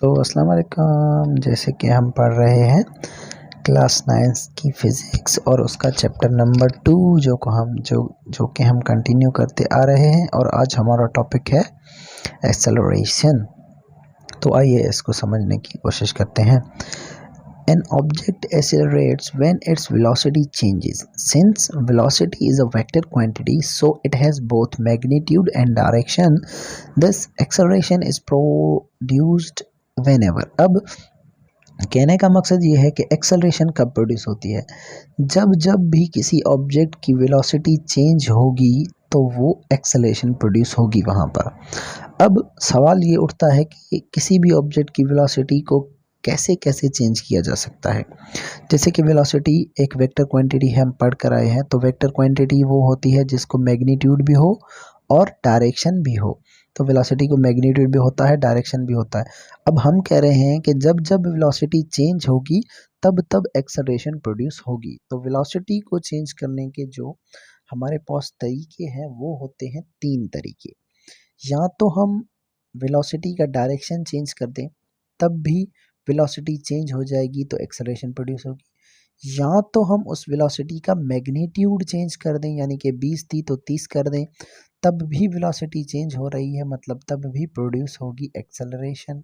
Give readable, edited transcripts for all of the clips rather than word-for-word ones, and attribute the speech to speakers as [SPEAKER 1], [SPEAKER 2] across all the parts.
[SPEAKER 1] तो अस्सलाम वालेकुम। जैसे कि हम पढ़ रहे हैं क्लास 9 की फ़िज़िक्स और उसका चैप्टर नंबर 2 जो कि हम कंटिन्यू करते आ रहे हैं और आज हमारा टॉपिक है एक्सेलरेशन। तो आइए इसको समझने की कोशिश करते हैं। An object accelerates when its velocity changes. Since velocity is a vector quantity, so it has both magnitude and direction. This acceleration is produced whenever. अब कहने का मकसद ये है कि एक्सेलरेशन कब प्रोड्यूस होती है, जब जब भी किसी ऑब्जेक्ट की वेलोसिटी चेंज होगी तो वो एक्सेलरेशन प्रोड्यूस होगी वहाँ पर। अब सवाल ये उठता है कि किसी भी ऑब्जेक्ट की वेलोसिटी को कैसे कैसे चेंज किया जा सकता है। जैसे कि वेलोसिटी एक वेक्टर क्वांटिटी है, हम पढ़ कर आए हैं। तो वेक्टर क्वांटिटी वो होती है जिसको मैग्नीट्यूड भी हो और डायरेक्शन भी हो। तो वेलोसिटी को मैग्नीट्यूड भी होता है, डायरेक्शन भी होता है। अब हम कह रहे हैं कि जब जब वेलोसिटी चेंज होगी तब तब एक्सेलरेशन प्रोड्यूस होगी। तो वेलोसिटी को चेंज करने के जो हमारे पास तरीके हैं वो होते हैं 3 तरीके। या तो हम वेलोसिटी का डायरेक्शन चेंज कर दें, तब भी वेलोसिटी चेंज हो जाएगी तो एक्सेलरेशन प्रोड्यूस होगी। या तो हम उस वेलोसिटी का मैग्नीट्यूड चेंज कर दें, यानी कि 20 थी तो 30 कर दें, तब भी वेलोसिटी चेंज हो रही है, मतलब तब भी प्रोड्यूस होगी एक्सेलरेशन।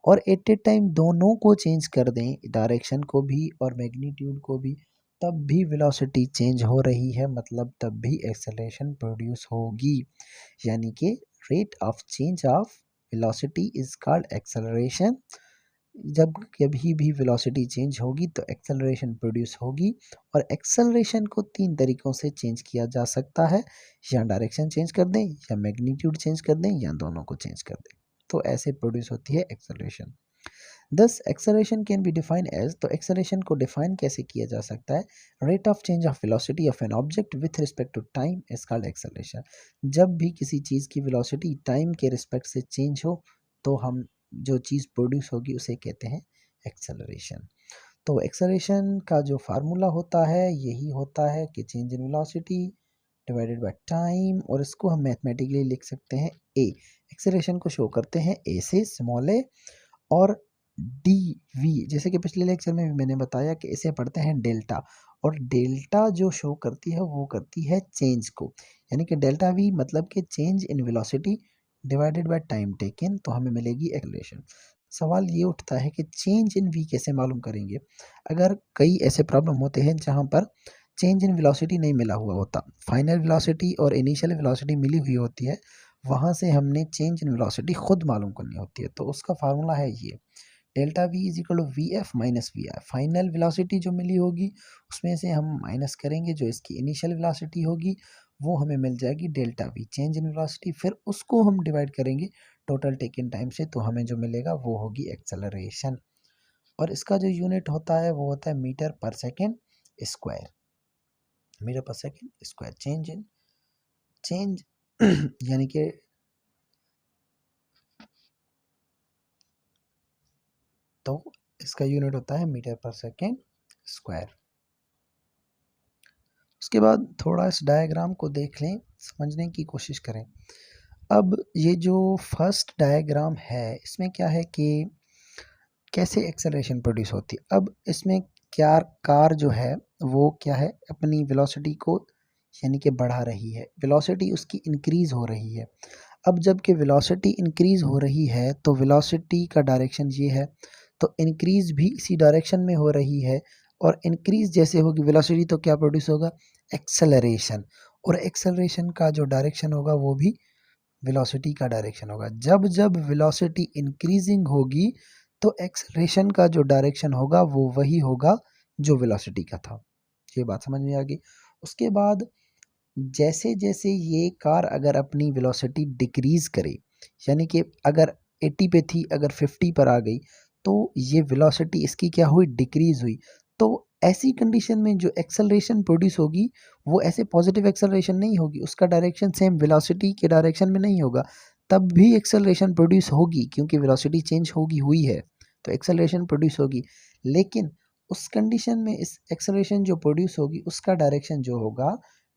[SPEAKER 1] और एट ए टाइम दोनों को चेंज कर दें, डायरेक्शन को भी और मैग्नीट्यूड को भी, तब भी वेलोसिटी चेंज हो रही है, मतलब तब भी एक्सेलरेशन प्रोड्यूस होगी। यानी कि rate of change of velocity is called acceleration. जब कभी भी वेलोसिटी चेंज होगी तो एक्सेलरेशन प्रोड्यूस होगी। और एक्सेलरेशन को 3 तरीक़ों से चेंज किया जा सकता है, या डायरेक्शन चेंज कर दें, या मैग्नीट्यूड चेंज कर दें, या दोनों को चेंज कर दें। तो ऐसे प्रोड्यूस होती है acceleration. This acceleration can be define as, तो एक्सेलरेशन को डिफाइन कैसे किया जा सकता है, rate of change of velocity of an object with respect to time is called acceleration. जब भी किसी चीज़ की वेलोसिटी टाइम के रिस्पेक्ट से चेंज हो तो हम जो चीज़ प्रोड्यूस होगी उसे कहते हैं एक्सेलरेशन। तो एक्सेलरेशन का जो फार्मूला होता है यही होता है कि change in velocity divided by time, और इसको हम मैथमेटिकली लिख सकते हैं ए। एक्सेलरेशन को शो करते हैं ए से स्मॉल ए, और डी वी, जैसे कि पिछले लेक्चर में भी मैंने बताया कि इसे पढ़ते हैं डेल्टा, और डेल्टा जो शो करती है वो करती है चेंज को, यानी कि डेल्टा वी मतलब कि change in velocity divided by time taken, तो हमें मिलेगी एक्सेलरेशन। सवाल ये उठता है कि चेंज इन वी कैसे मालूम करेंगे। अगर कई ऐसे प्रॉब्लम होते हैं जहाँ पर चेंज इन वेलोसिटी नहीं मिला हुआ होता, फाइनल वेलोसिटी और इनिशियल वेलोसिटी मिली हुई होती है, वहाँ से हमने चेंज इन वेलोसिटी खुद मालूम करनी होती है। तो उसका फार्मूला है ये, delta V is equal to V F minus V I. Final velocity जो मिली होगी उसमें से हम माइनस करेंगे जो इसकी इनिशियल वेलोसिटी होगी, वो हमें मिल जाएगी delta we, change in velocity. फिर उसको हम डिवाइड करेंगे टोटल टेकन टाइम से, तो हमें जो मिलेगा वो होगी एक्सेलरेशन। और इसका जो यूनिट होता है वो होता है metre per second square. Metre per second square change in change यानी कि तो इसका यूनिट होता है मीटर पर सेकेंड स्क्वायर। उसके बाद थोड़ा इस डायग्राम को देख लें, समझने की कोशिश करें। अब ये जो फर्स्ट डायग्राम है इसमें क्या है कि कैसे एक्सेलरेशन प्रोड्यूस होती है। अब इसमें क्या कार जो है वो क्या है, अपनी वेलोसिटी को यानी कि बढ़ा रही है, वेलोसिटी उसकी इंक्रीज़ हो रही है। अब जब कि वेलोसिटी इंक्रीज़ हो रही है तो वेलोसिटी का डायरेक्शन ये है, तो इंक्रीज़ भी इसी डायरेक्शन में हो रही है, और इंक्रीज़ जैसे होगी वेलोसिटी तो क्या प्रोड्यूस होगा, एक्सेलरेशन। और एक्सेलरेशन का जो डायरेक्शन होगा वो भी वेलोसिटी का डायरेक्शन होगा। जब जब वेलोसिटी इंक्रीजिंग होगी तो एक्सेलरेशन का जो डायरेक्शन होगा वो वही होगा जो वेलोसिटी का था। ये बात समझ में आ गई। उसके बाद जैसे जैसे ये कार अगर अपनी वेलोसिटी डिक्रीज़ करे, यानी कि अगर 80 पे थी अगर 50 पर आ गई, तो ये वेलोसिटी इसकी क्या हुई, डिक्रीज़ हुई। तो ऐसी कंडीशन में जो एक्सेलरेशन प्रोड्यूस होगी वो ऐसे पॉजिटिव एक्सेलरेशन नहीं होगी, उसका डायरेक्शन सेम वेलोसिटी के डायरेक्शन में नहीं होगा, तब भी एक्सेलरेशन प्रोड्यूस होगी क्योंकि वेलोसिटी चेंज होगी हुई है, तो एक्सेलरेशन प्रोड्यूस होगी। लेकिन उस कंडीशन में इस एक्सेलरेशन जो प्रोड्यूस होगी उसका डायरेक्शन जो होगा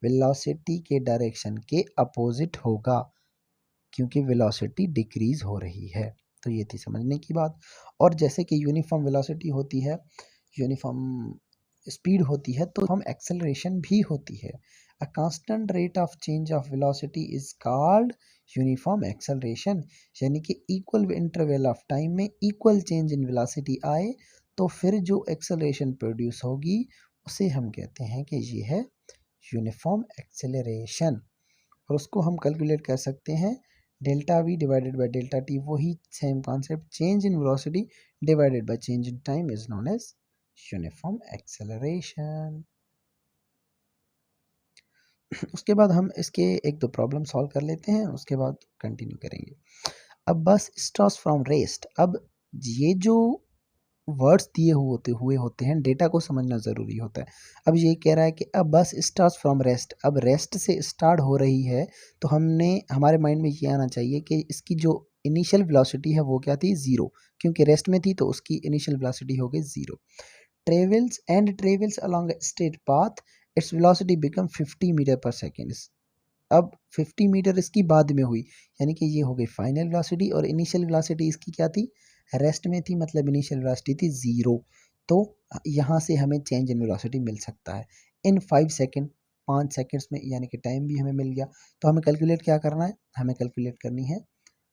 [SPEAKER 1] वेलोसिटी के डायरेक्शन के अपोजिट होगा, क्योंकि वेलोसिटी डिक्रीज हो रही है। तो ये थी समझने की बात। और जैसे कि यूनिफॉर्म वेलोसिटी होती है, यूनिफॉर्म स्पीड होती है, तो हम एक्सेलरेशन भी होती है। A constant rate of change of velocity is called uniform acceleration. यानी कि इक्वल इंटरवल ऑफ टाइम में इक्वल चेंज इन वेलोसिटी आए तो फिर जो एक्सेलरेशन प्रोड्यूस होगी उसे हम कहते हैं कि ये है यूनिफॉर्म एक्सेलरेशन। और उसको हम कैलकुलेट कर सकते हैं delta V divided by delta T, वही same concept, change in velocity divided by change in time is known as uniform acceleration. उसके बाद हम इसके एक दो प्रॉब्लम सॉल्व कर लेते हैं, उसके बाद कंटिन्यू करेंगे। अब बस स्टॉप्स फ्रॉम रेस्ट। अब ये जो वर्ड्स दिए हुए होते हैं, डेटा को समझना ज़रूरी होता है। अब ये कह रहा है कि अब बस स्टार्ट फ्रॉम रेस्ट, अब रेस्ट से स्टार्ट हो रही है, तो हमारे माइंड में ये आना चाहिए कि इसकी जो इनिशियल वेलोसिटी है वो क्या थी, ज़ीरो, क्योंकि रेस्ट में थी तो उसकी इनिशियल वेलोसिटी हो गई zero. Travels along straight path, it's velocity become 50 metre per second. अब 50 मीटर इसकी बाद में हुई, यानी कि ये हो गई फाइनल वेलोसिटी, और इनिशियल वेलोसिटी इसकी क्या थी, रेस्ट में थी, मतलब इनिशियल वेलोसिटी थी ज़ीरो। तो यहाँ से हमें चेंज इन वेलोसिटी मिल सकता है इन 5 सेकेंड, 5 सेकेंड्स में, यानी कि टाइम भी हमें मिल गया। तो हमें कैलकुलेट क्या करना है, हमें कैलकुलेट करनी है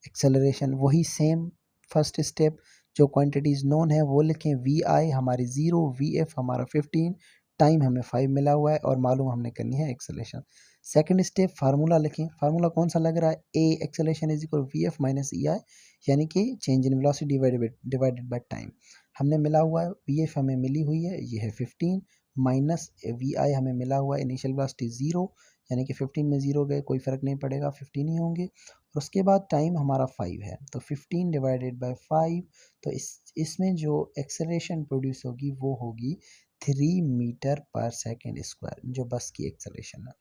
[SPEAKER 1] एक्सेलरेशन। वही सेम फर्स्ट स्टेप, जो क्वांटिटीज़ नोन है वो लिखें, वी आई हमारी ज़ीरो, वी एफ हमारा 15, टाइम हमें 5 मिला हुआ है, और मालूम हमने करनी है एक्सेलरेशन। सेकंड स्टेप फार्मूला लिखें, फार्मूला कौन सा लग रहा है, A acceleration is equal V F minus E I, यानी कि change in velocity divided by time. हमने मिला हुआ है, वी एफ हमें मिली हुई है, ये है 15, माइनस वी आई हमें मिला हुआ है इनिशियल वेलोसिटी ज़ीरो, यानी कि 15 में ज़ीरो गए कोई फ़र्क नहीं पड़ेगा, 15 ही होंगे। और उसके बाद टाइम हमारा 5 है, तो 15 डिवाइडेड बाय 5, तो इसमें जो एक्सेलरेशन प्रोड्यूस होगी वो होगी 3 मीटर पर सेकेंड स्क्वायर, जो बस की एक्सेलरेशन है।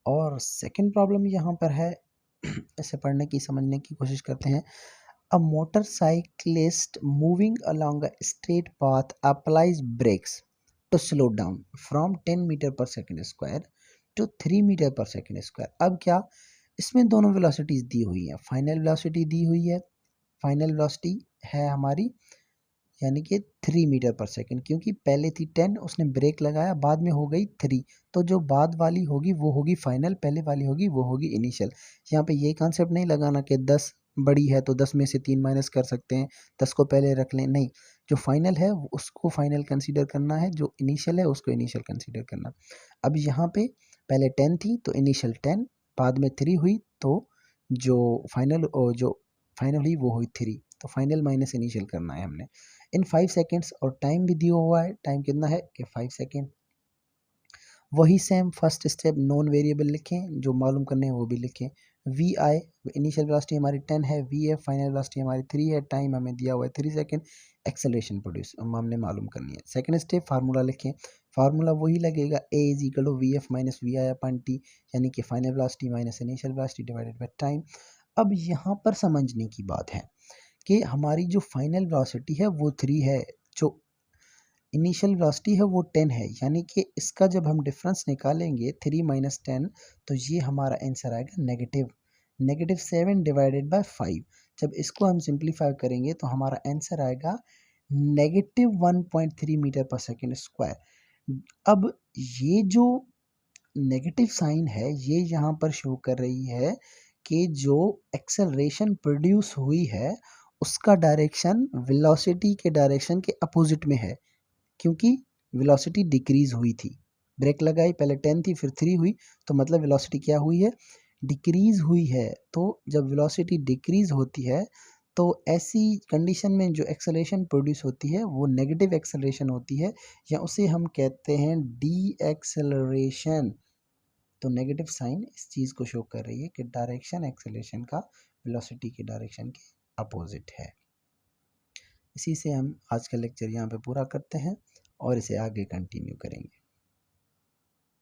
[SPEAKER 1] और सेकंड प्रॉब्लम यहाँ पर है, इसे पढ़ने की समझने की कोशिश करते हैं। A motorcyclist moving along a straight path applies brakes to slow down from 10 metre per second square to 3 metre per second square. अब क्या, इसमें दोनों वेलोसिटीज़ दी हुई हैं, फाइनल वेलोसिटी दी हुई है, फाइनल वेलोसिटी है हमारी, यानी कि 3 मीटर पर सेकेंड, क्योंकि पहले थी 10, उसने ब्रेक लगाया, बाद में हो गई 3, तो जो बाद वाली होगी वो होगी फाइनल, पहले वाली होगी वो होगी इनिशियल। यहाँ पे ये कॉन्सेप्ट नहीं लगाना कि 10 बड़ी है तो 10 में से 3 माइनस कर सकते हैं, 10 को पहले रख लें, नहीं, जो फाइनल है उसको फाइनल कंसीडर करना है, जो इनिशियल है उसको इनिशियल कंसीडर करना। अब यहाँ पे पहले 10 थी तो इनिशियल 10, बाद में 3 हुई तो जो फाइनल हुई वो हुई 3, तो फाइनल माइनस इनिशियल करना है हमने इन 5 सेकेंड्स। और टाइम भी दिया हुआ है, टाइम कितना है कि 5 सेकेंड। वही same first step, non variable लिखें, जो मालूम करने हैं वो भी लिखें। वी आई इनिशियल वेलोसिटी हमारी 10 है, वी एफ फाइनल वेलोसिटी हमारी 3 है, टाइम हमें दिया हुआ है 3 सेकेंड, एक्सेलरेशन प्रोड्यूस हमने मालूम करनी है। सेकंड स्टेप फार्मूला लिखें, फार्मूला वही लगेगा, A is equal to V F minus V I upon T, यानी कि final velocity minus initial velocity divided by time. अब यहाँ पर समझने की बात है कि हमारी जो फाइनल वेलोसिटी है वो 3 है, जो इनिशियल वेलोसिटी है वो 10 है, यानी कि इसका जब हम डिफरेंस निकालेंगे 3 माइनस 10, तो ये हमारा आंसर आएगा -7 डिवाइडेड बाय 5। जब इसको हम सिंप्लीफाई करेंगे तो हमारा आंसर आएगा -1.3 मीटर पर सेकेंड स्क्वायर। अब ये जो नेगेटिव साइन है ये यहाँ पर शो कर रही है कि जो एक्सेलरेशन प्रोड्यूस हुई है उसका डायरेक्शन वेलोसिटी के डायरेक्शन के अपोजिट में है, क्योंकि वेलोसिटी डिक्रीज हुई थी, ब्रेक लगाई, पहले 10 थी फिर 3 हुई, तो मतलब वेलोसिटी क्या हुई है, डिक्रीज हुई है। तो जब वेलोसिटी डिक्रीज होती है तो ऐसी कंडीशन में जो एक्सेलरेशन प्रोड्यूस होती है वो नेगेटिव एक्सेलरेशन होती है, या उसे हम कहते हैं डी एक्सेलरेशन। तो नेगेटिव साइन इस चीज़ को शो कर रही है कि डायरेक्शन एक्सेलरेशन का वेलोसिटी के डायरेक्शन के अपोजिट है। इसी से हम आज का लेक्चर यहाँ पे पूरा करते हैं और इसे आगे कंटिन्यू करेंगे।